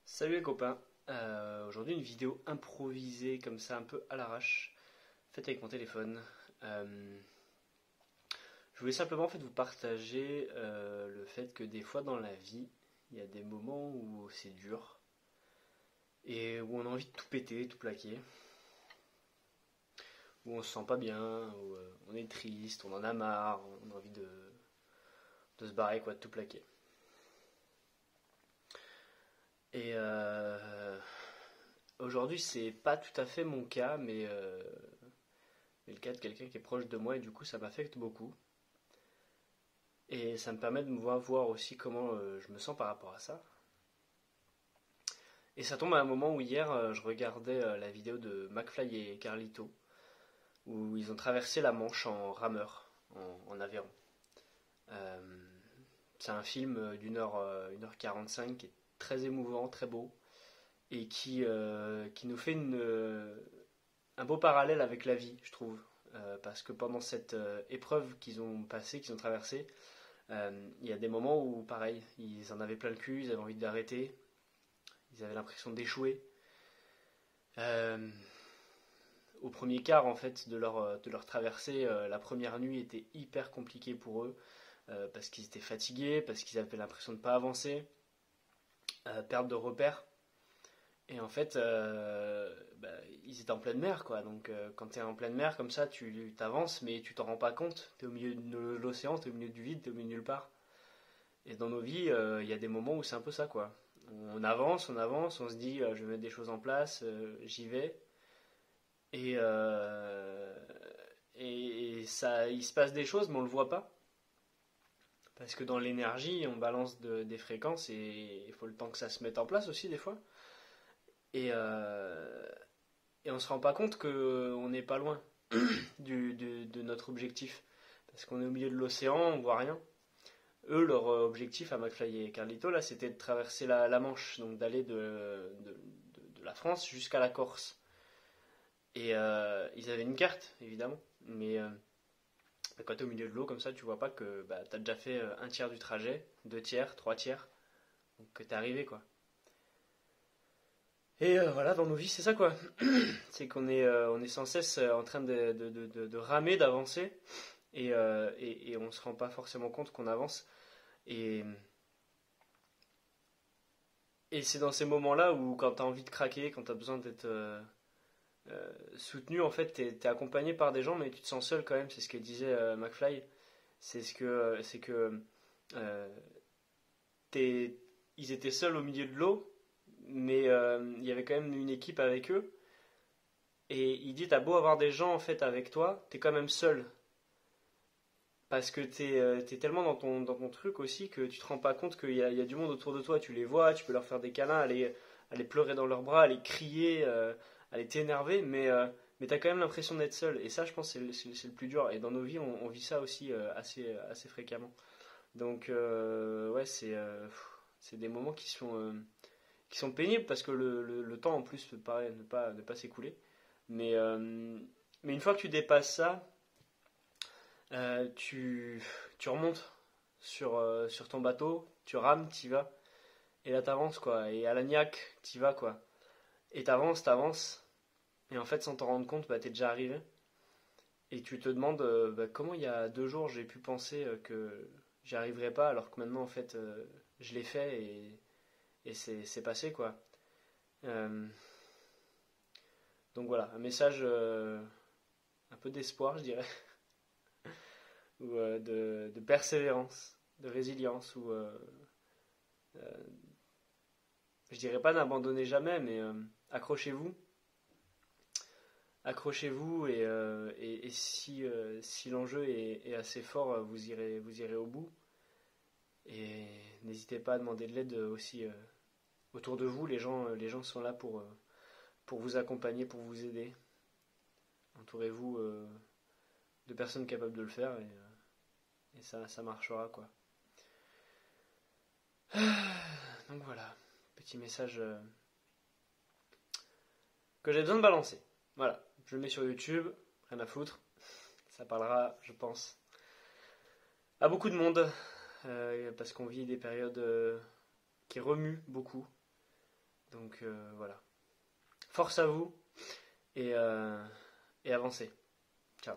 Salut les copains. Aujourd'hui une vidéo improvisée comme ça un peu à l'arrache, faite avec mon téléphone. Je voulais simplement vous partager le fait que des fois dans la vie, il y a des moments où c'est dur et où on a envie de tout péter, tout plaquer, où on se sent pas bien, où on est triste, on en a marre, on a envie de se barrer quoi, de tout plaquer. Et aujourd'hui c'est pas tout à fait mon cas, mais le cas de quelqu'un qui est proche de moi et du coup ça m'affecte beaucoup. Et ça me permet de me voir aussi comment je me sens par rapport à ça. Et ça tombe à un moment où hier je regardais la vidéo de McFly et Carlito, où ils ont traversé la Manche en rameur, en aviron. Euh, c'est un film d'une heure 45 qui est très émouvant, très beau, et qui nous fait un beau parallèle avec la vie, je trouve. Parce que pendant cette épreuve qu'ils ont passée, qu'ils ont traversée, il y a des moments où, pareil, ils en avaient plein le cul, ils avaient envie d'arrêter, ils avaient l'impression d'échouer. Euh, Au premier quart en fait de leur traversée, la première nuit était hyper compliquée pour eux parce qu'ils étaient fatigués, parce qu'ils avaient l'impression de ne pas avancer, perte de repères. Et en fait, ils étaient en pleine mer, quoi. Donc, quand tu es en pleine mer comme ça, tu t'avances, mais tu t'en rends pas compte. Tu es au milieu de l'océan, tu es au milieu du vide, tu es au milieu de nulle part. Et dans nos vies, il y a des moments où c'est un peu ça, quoi. On avance, on se dit, je vais mettre des choses en place, j'y vais. Et, euh, et ça, il se passe des choses, mais on le voit pas. Parce que dans l'énergie, on balance des fréquences et il faut le temps que ça se mette en place aussi, des fois. Et, euh, et on se rend pas compte qu'on n'est pas loin de notre objectif. Parce qu'on est au milieu de l'océan, on voit rien. Eux, leur objectif à McFly et Carlito, là, c'était de traverser la Manche, donc d'aller de la France jusqu'à la Corse. Et ils avaient une carte, évidemment, mais quand tu es au milieu de l'eau, comme ça, tu vois pas que tu as déjà fait un tiers du trajet, deux tiers, trois tiers, donc que tu es arrivé, quoi. Et voilà, dans nos vies, c'est ça, quoi. C'est on est sans cesse en train de ramer, d'avancer, et on se rend pas forcément compte qu'on avance. Et, et c'est dans ces moments-là où, quand tu as envie de craquer, quand tu as besoin d'être soutenu, en fait, t'es accompagné par des gens, mais tu te sens seul quand même. C'est ce que disait McFly. C'est que euh, t'es- ils étaient seuls au milieu de l'eau, mais il y avait quand même une équipe avec eux. Et il dit, t'as beau avoir des gens en fait avec toi, t'es quand même seul. Parce que t'es tellement dans ton truc aussi que tu te rends pas compte qu'il y a du monde autour de toi. Tu les vois, tu peux leur faire des câlins, aller pleurer dans leurs bras, aller crier, aller t'énerver, mais t'as quand même l'impression d'être seul. Et ça, je pense, c'est le plus dur. Et dans nos vies, on vit ça aussi assez fréquemment. Donc, ouais, c'est des moments qui sont pénibles parce que le temps en plus peut paraître ne pas s'écouler. Mais, euh, mais une fois que tu dépasses ça, tu remontes sur ton bateau, tu rames, t'y vas, et là t'avances quoi. Et à l'agnac, t'y vas quoi. Et t'avances, et en fait sans t'en rendre compte, t'es déjà arrivé. Et tu te demandes comment il y a 2 jours j'ai pu penser que j'y arriverais pas, alors que maintenant en fait je l'ai fait et c'est passé quoi. Euh, donc voilà, un message un peu d'espoir je dirais, ou de persévérance, de résilience, ou je dirais pas n'abandonnez jamais, mais accrochez-vous. Accrochez-vous et si l'enjeu est assez fort, vous irez au bout. Et n'hésitez pas à demander de l'aide aussi autour de vous. Les gens sont là pour vous accompagner, pour vous aider. Entourez-vous de personnes capables de le faire et ça marchera quoi. Donc voilà, petit message que j'ai besoin de balancer. Voilà, je le mets sur YouTube, rien à foutre. Ça parlera, je pense, à beaucoup de monde, parce qu'on vit des périodes qui remuent beaucoup. Donc voilà. Force à vous et avancez. Ciao.